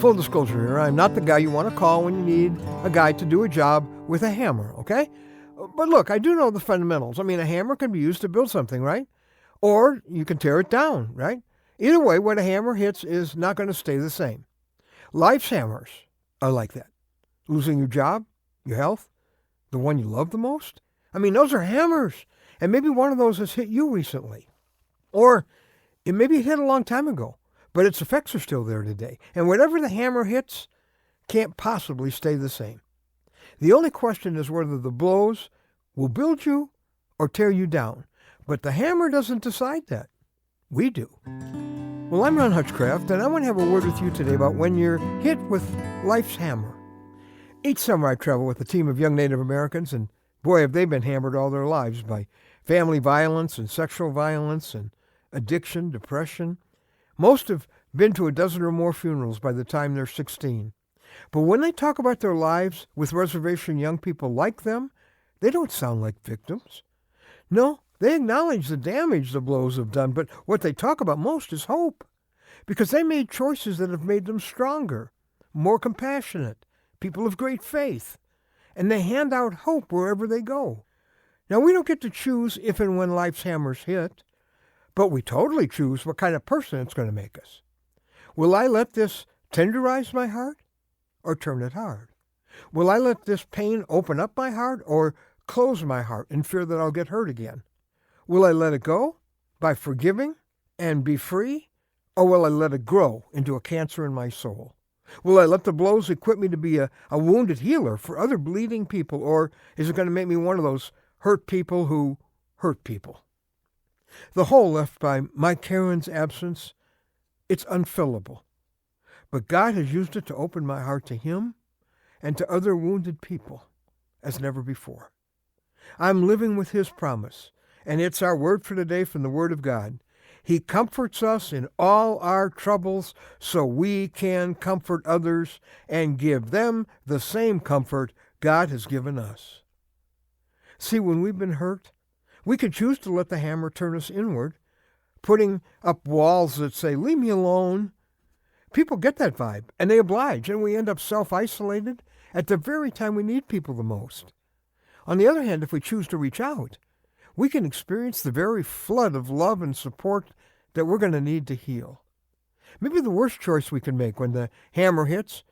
Full disclosure here, I'm not the guy you want to call when you need a guy to do a job with a hammer, okay? But look, I do know the fundamentals. I mean, a hammer can be used to build something, right? Or you can tear it down, right? Either way, what a hammer hits is not going to stay the same. Life's hammers are like that. Losing your job, your health, the one you love the most. I mean, those are hammers. And maybe one of those has hit you recently. Or it maybe hit a long time ago, but its effects are still there today. And whatever the hammer hits can't possibly stay the same. The only question is whether the blows will build you or tear you down. But the hammer doesn't decide that. We do. Well, I'm Ron Hutchcraft, and I want to have a word with you today about when you're hit with life's hammer. Each summer I travel with a team of young Native Americans, and boy, have they been hammered all their lives by family violence and sexual violence and addiction, depression. Most have been to a dozen or more funerals by the time they're 16. But when they talk about their lives with reservation young people like them, they don't sound like victims. No, they acknowledge the damage the blows have done, but what they talk about most is hope, because they made choices that have made them stronger, more compassionate, people of great faith, and they hand out hope wherever they go. Now, we don't get to choose if and when life's hammers hit, but we totally choose what kind of person it's going to make us. Will I let this tenderize my heart or turn it hard? Will I let this pain open up my heart or close my heart in fear that I'll get hurt again? Will I let it go by forgiving and be free, or will I let it grow into a cancer in my soul? Will I let the blows equip me to be a wounded healer for other bleeding people, or is it going to make me one of those hurt people who hurt people? The hole left by my Karen's absence, it's unfillable. But God has used it to open my heart to Him and to other wounded people as never before. I'm living with His promise, and it's our word for today from the Word of God. He comforts us in all our troubles so we can comfort others and give them the same comfort God has given us. See, when we've been hurt, we can choose to let the hammer turn us inward, putting up walls that say, "Leave me alone." People get that vibe, and they oblige, and we end up self-isolated at the very time we need people the most. On the other hand, if we choose to reach out, we can experience the very flood of love and support that we're going to need to heal. Maybe the worst choice we can make when the hammer hits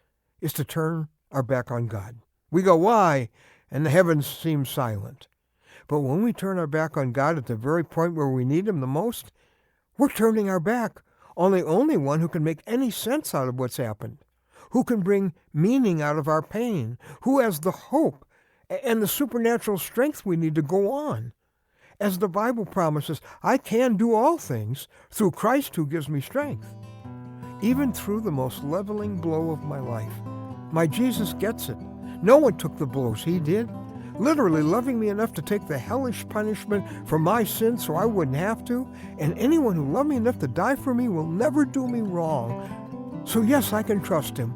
is to turn our back on God. We go, "Why?" and the heavens seem silent. But when we turn our back on God at the very point where we need Him the most, we're turning our back on the only one who can make any sense out of what's happened, who can bring meaning out of our pain, who has the hope and the supernatural strength we need to go on. As the Bible promises, I can do all things through Christ who gives me strength. Even through the most leveling blow of my life, my Jesus gets it. No one took the blows He did, literally loving me enough to take the hellish punishment for my sins so I wouldn't have to, and anyone who loved me enough to die for me will never do me wrong. So yes, I can trust Him,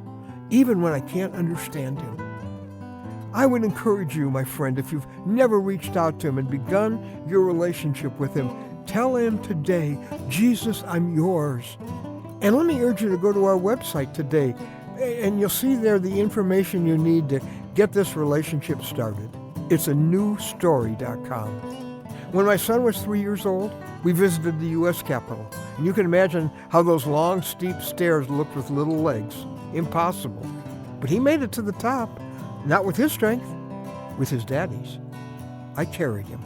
even when I can't understand Him. I would encourage you, my friend, if you've never reached out to Him and begun your relationship with Him, tell Him today, "Jesus, I'm yours." And let me urge you to go to our website today, and you'll see there the information you need to get this relationship started. It's anewstory.com. When my son was 3 years old, we visited the U.S. Capitol, and you can imagine how those long, steep stairs looked with little legs. Impossible. But he made it to the top. Not with his strength, with his daddy's. I carried him.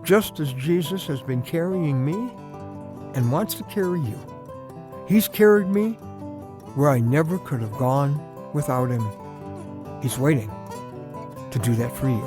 Just as Jesus has been carrying me and wants to carry you. He's carried me where I never could have gone without Him. He's waiting to do that for you.